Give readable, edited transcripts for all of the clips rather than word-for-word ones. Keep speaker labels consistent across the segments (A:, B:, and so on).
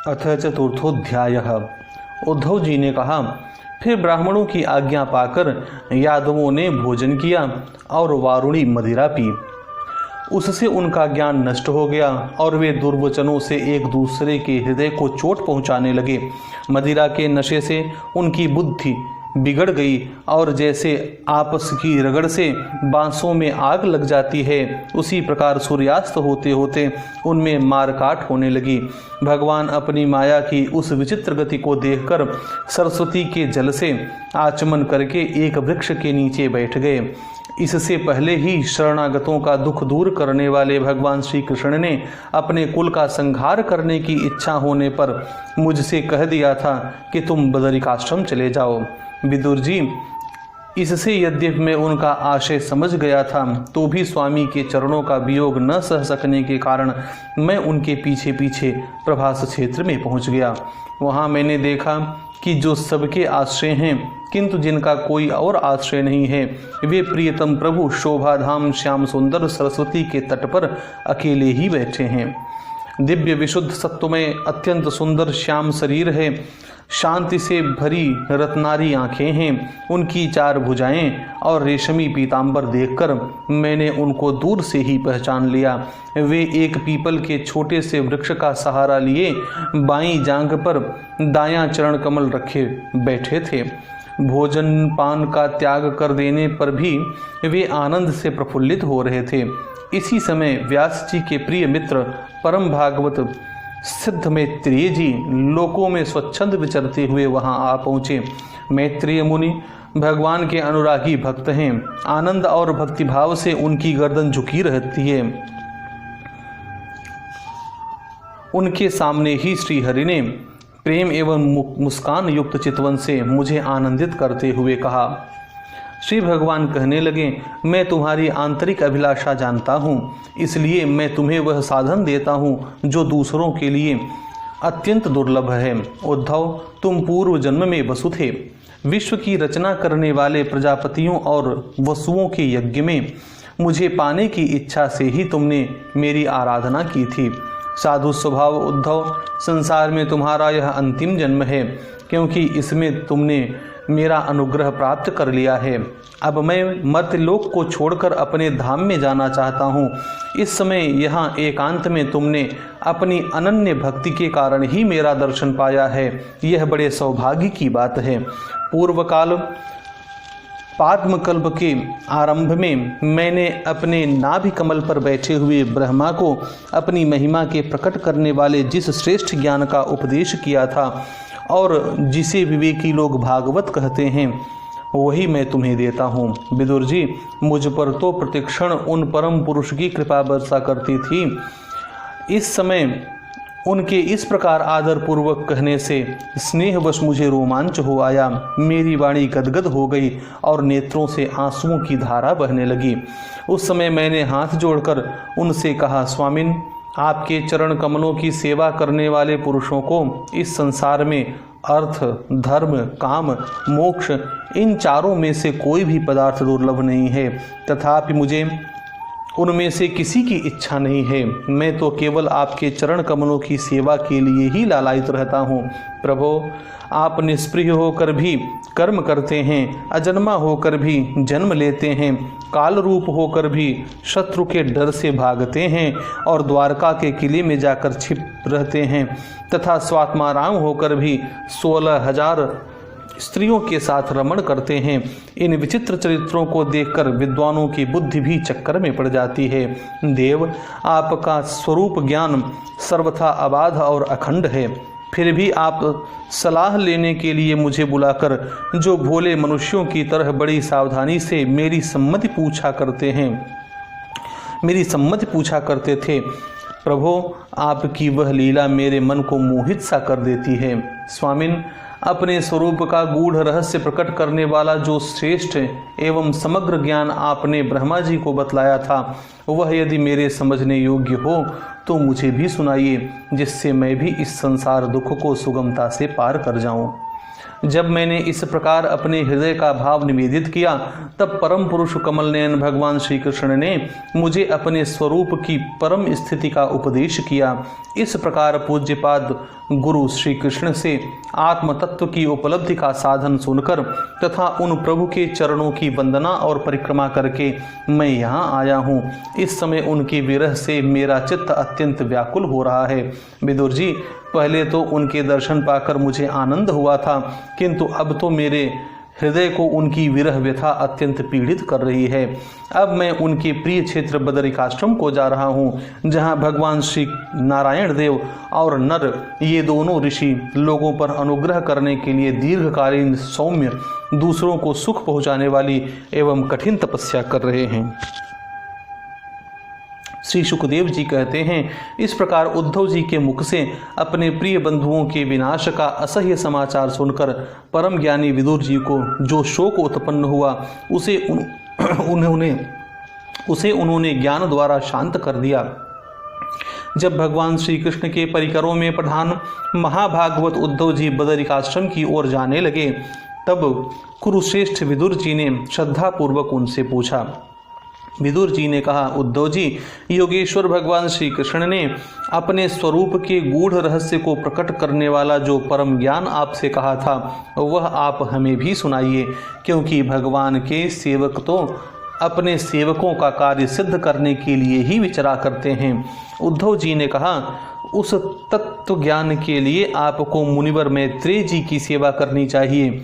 A: अथ चतुर्थोध्यायः। उद्धव जी ने कहा, फिर ब्राह्मणों की आज्ञा पाकर यादवों ने भोजन किया और वारुणी मदिरा पी। उससे उनका ज्ञान नष्ट हो गया और वे दुर्वचनों से एक दूसरे के हृदय को चोट पहुंचाने लगे। मदिरा के नशे से उनकी बुद्धि बिगड़ गई और जैसे आपस की रगड़ से बांसों में आग लग जाती है, उसी प्रकार सूर्यास्त होते होते उनमें मारकाट होने लगी। भगवान अपनी माया की उस विचित्र गति को देखकर सरस्वती के जल से आचमन करके एक वृक्ष के नीचे बैठ गए। इससे पहले ही शरणागतों का दुख दूर करने वाले भगवान श्री कृष्ण ने अपने कुल का संहार करने की इच्छा होने पर मुझसे कह दिया था कि तुम बदरिकाश्रम चले जाओ। विदुर जी, इससे यद्यपि मैं उनका आशय समझ गया था, तो भी स्वामी के चरणों का वियोग न सह सकने के कारण मैं उनके पीछे पीछे प्रभास क्षेत्र में पहुंच गया। वहां मैंने देखा कि जो सबके आश्रय हैं किंतु जिनका कोई और आश्रय नहीं है, वे प्रियतम प्रभु शोभाधाम श्याम सुंदर सरस्वती के तट पर अकेले ही बैठे हैं। दिव्य विशुद्ध सत्वमय अत्यंत सुंदर श्याम शरीर है, शांति से भरी रत्नारी आंखें हैं, उनकी चार भुजाएं और रेशमी पीतांबर देखकर मैंने उनको दूर से ही पहचान लिया। वे एक पीपल के छोटे से वृक्ष का सहारा लिए बाईं जांघ पर दायां चरण कमल रखे बैठे थे। भोजन पान का त्याग कर देने पर भी वे आनंद से प्रफुल्लित हो रहे थे। इसी समय व्यास जी के प्रिय मित्र परम भागवत सिद्ध मैत्रेय जी लोकों में स्वच्छंद विचरते हुए वहां आ पहुंचे। मैत्रेय मुनि भगवान के अनुरागी भक्त हैं। आनंद और भक्तिभाव से उनकी गर्दन झुकी रहती है। उनके सामने ही श्रीहरि ने प्रेम एवं मुस्कान युक्त चितवन से मुझे आनंदित करते हुए कहा। श्री भगवान कहने लगे, मैं तुम्हारी आंतरिक अभिलाषा जानता हूँ, इसलिए मैं तुम्हें वह साधन देता हूँ जो दूसरों के लिए अत्यंत दुर्लभ है। उद्धव, तुम पूर्व जन्म में वसु थे। विश्व की रचना करने वाले प्रजापतियों और वसुओं के यज्ञ में मुझे पाने की इच्छा से ही तुमने मेरी आराधना की थी। साधु स्वभाव उद्धव, संसार में तुम्हारा यह अंतिम जन्म है, क्योंकि इसमें तुमने मेरा अनुग्रह प्राप्त कर लिया है। अब मैं मर्त्यलोक को छोड़कर अपने धाम में जाना चाहता हूँ। इस समय यहाँ एकांत में तुमने अपनी अनन्य भक्ति के कारण ही मेरा दर्शन पाया है। यह बड़े सौभाग्य की बात है। पूर्व काल पाद्मकल्प के आरंभ में मैंने अपने नाभि कमल पर बैठे हुए ब्रह्मा को अपनी महिमा के प्रकट करने वाले जिस श्रेष्ठ ज्ञान का उपदेश किया था और जिसे विवेकी लोग भागवत कहते हैं, वही मैं तुम्हें देता हूँ। विदुर जी, मुझ पर तो प्रतिक्षण उन परम पुरुष की कृपा बरसा करती थी। इस समय उनके इस प्रकार आदर पूर्वक कहने से स्नेहवश मुझे रोमांच हो आया। मेरी वाणी गदगद हो गई और नेत्रों से आंसुओं की धारा बहने लगी। उस समय मैंने हाथ जोड़कर उनसे कहा, स्वामिन, आपके चरण कमलों की सेवा करने वाले पुरुषों को इस संसार में अर्थ, धर्म, काम, मोक्ष, इन चारों में से कोई भी पदार्थ दुर्लभ नहीं है। तथापि मुझे उनमें से किसी की इच्छा नहीं है। मैं तो केवल आपके चरण कमलों की सेवा के लिए ही लालायित रहता हूँ। प्रभो, आप निष्प्रिय होकर भी कर्म करते हैं, अजन्मा होकर भी जन्म लेते हैं, काल रूप होकर भी शत्रु के डर से भागते हैं और द्वारका के किले में जाकर छिप रहते हैं, तथा स्वात्माराम होकर भी 16,000 स्त्रियों के साथ रमण करते हैं। इन विचित्र चरित्रों को देखकर विद्वानों की बुद्धि भी चक्कर में पड़ जाती है। देव, आपका स्वरूप ज्ञान सर्वथा अबाध और अखंड है, फिर भी आप सलाह लेने के लिए मुझे बुलाकर जो भोले मनुष्यों की तरह बड़ी सावधानी से मेरी सम्मति पूछा करते थे, प्रभो, आपकी वह लीला मेरे मन को मोहित सा कर देती है। स्वामिन, अपने स्वरूप का गूढ़ रहस्य प्रकट करने वाला जो श्रेष्ठ एवं समग्र ज्ञान आपने ब्रह्मा जी को बतलाया था, वह यदि मेरे समझने योग्य हो तो मुझे भी सुनाइए, जिससे मैं भी इस संसार दुख को सुगमता से पार कर जाऊं। जब मैंने इस प्रकार अपने हृदय का भाव निवेदित किया, तब परम पुरुष कमल नयन भगवान श्री कृष्ण ने मुझे अपने स्वरूप की परम स्थिति का उपदेश किया। इस प्रकार पूज्यपाद गुरु श्री कृष्ण से आत्म तत्व की उपलब्धि का साधन सुनकर तथा उन प्रभु के चरणों की वंदना और परिक्रमा करके मैं यहाँ आया हूँ। इस समय उनके विरह से मेरा चित्त अत्यंत व्याकुल हो रहा है। विदुर जी, पहले तो उनके दर्शन पाकर मुझे आनंद हुआ था, किंतु अब तो मेरे हृदय को उनकी विरह व्यथा अत्यंत पीड़ित कर रही है। अब मैं उनके प्रिय क्षेत्र बदरिकाश्रम को जा रहा हूँ, जहाँ भगवान श्री नारायण देव और नर ये दोनों ऋषि लोगों पर अनुग्रह करने के लिए दीर्घकालीन सौम्य, दूसरों को सुख पहुँचाने वाली एवं कठिन तपस्या कर रहे हैं। श्री सुखदेव जी कहते हैं, इस प्रकार उद्धव जी के मुख से अपने प्रिय बंधुओं के विनाश का असह्य समाचार सुनकर परम ज्ञानी विदुर जी को जो शोक उत्पन्न हुआ उसे उन्होंने ज्ञान द्वारा शांत कर दिया। जब भगवान श्री कृष्ण के परिकरों में प्रधान महाभागवत उद्धव जी बदरिकाश्रम की ओर जाने लगे, तब कुरुश्रेष्ठ विदुर जी ने श्रद्धापूर्वक उनसे पूछा। विदुर जी ने कहा, उद्धव जी, योगेश्वर भगवान श्री कृष्ण ने अपने स्वरूप के गूढ़ रहस्य को प्रकट करने वाला जो परम ज्ञान आपसे कहा था वह आप हमें भी सुनाइए, क्योंकि भगवान के सेवक तो अपने सेवकों का कार्य सिद्ध करने के लिए ही विचरा करते हैं। उद्धव जी ने कहा, उस तत्व ज्ञान के लिए आपको मुनिवर मैत्रेय जी की सेवा करनी चाहिए।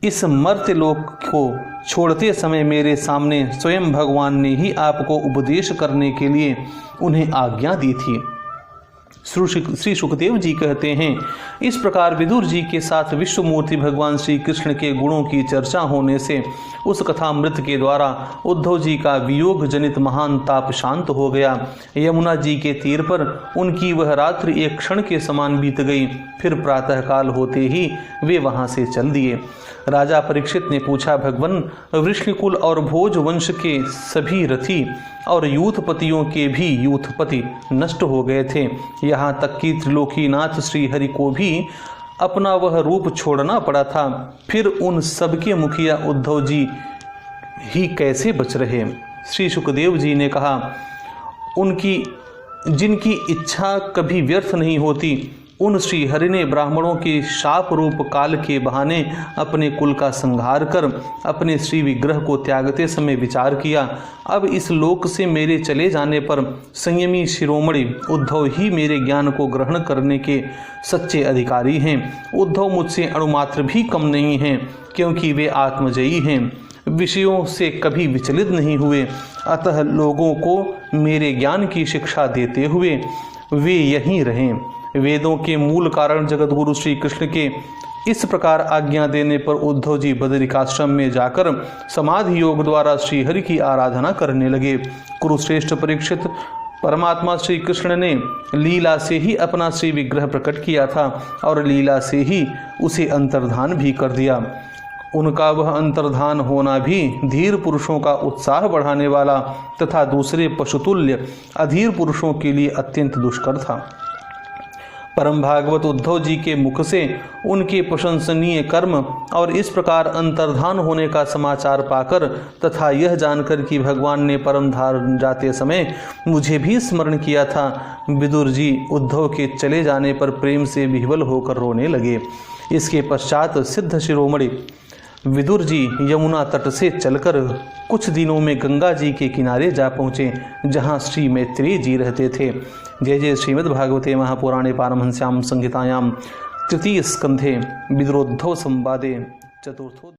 A: इस मर्त्य लोक को छोड़ते समय मेरे सामने स्वयं भगवान ने ही आपको उपदेश करने के लिए उन्हें आज्ञा दी थी। श्री सुखदेव जी कहते हैं, इस प्रकार विदुर जी के साथ विश्वमूर्ति भगवान श्री कृष्ण के गुणों की चर्चा होने से उस कथामृत के द्वारा उद्धव जी का वियोग जनित महान ताप शांत हो गया। यमुना जी के तीर पर उनकी वह रात्रि एक क्षण के समान बीत गई। फिर प्रातःकाल होते ही वे वहां से चल दिए। राजा परीक्षित ने पूछा, भगवन, वृष्णिकुल और भोज वंश के सभी रथी और यूथपतियों के भी यूथपति नष्ट हो गए थे, यहाँ तक कि त्रिलोकीनाथ श्री हरि को भी अपना वह रूप छोड़ना पड़ा था। फिर उन सबके मुखिया उद्धव जी ही कैसे बच रहे? श्री सुखदेव जी ने कहा, जिनकी इच्छा कभी व्यर्थ नहीं होती, उन श्री हरि ने ब्राह्मणों के शाप रूप काल के बहाने अपने कुल का संहार कर अपने श्री विग्रह को त्यागते समय विचार किया। अब इस लोक से मेरे चले जाने पर संयमी शिरोमणि उद्धव ही मेरे ज्ञान को ग्रहण करने के सच्चे अधिकारी हैं। उद्धव मुझसे अणुमात्र भी कम नहीं हैं, क्योंकि वे आत्मजयी हैं, विषयों से कभी विचलित नहीं हुए। अतः लोगों को मेरे ज्ञान की शिक्षा देते हुए वे यहीं रहें। वेदों के मूल कारण जगतगुरु श्री कृष्ण के इस प्रकार आज्ञा देने पर उद्धव जी बदरिकाश्रम में जाकर समाधि योग द्वारा श्री हरि की आराधना करने लगे। कुरुश्रेष्ठ परीक्षित, परमात्मा श्री कृष्ण ने लीला से ही अपना श्री विग्रह प्रकट किया था और लीला से ही उसे अंतर्धान भी कर दिया। उनका वह अंतर्धान होना भी धीर पुरुषों का उत्साह बढ़ाने वाला तथा दूसरे पशुतुल्य अधीर पुरुषों के लिए अत्यंत दुष्कर था। परम भागवत उद्धव जी के मुख से उनके प्रशंसनीय कर्म और इस प्रकार अंतर्धान होने का समाचार पाकर तथा यह जानकर कि भगवान ने परम धाम जाते समय मुझे भी स्मरण किया था, विदुर जी उद्धव के चले जाने पर प्रेम से विह्वल होकर रोने लगे। इसके पश्चात सिद्ध शिरोमणि विदुर जी यमुना तट से चलकर कुछ दिनों में गंगा जी के किनारे जा पहुँचे, जहाँ श्री मैत्रेय जी रहते थे। जय जय श्रीमद्भागवते महापुराणे पारमहंस्यां संहितायां तृतीय स्कंधे विदुरोद्धव संवादे चतुर्थो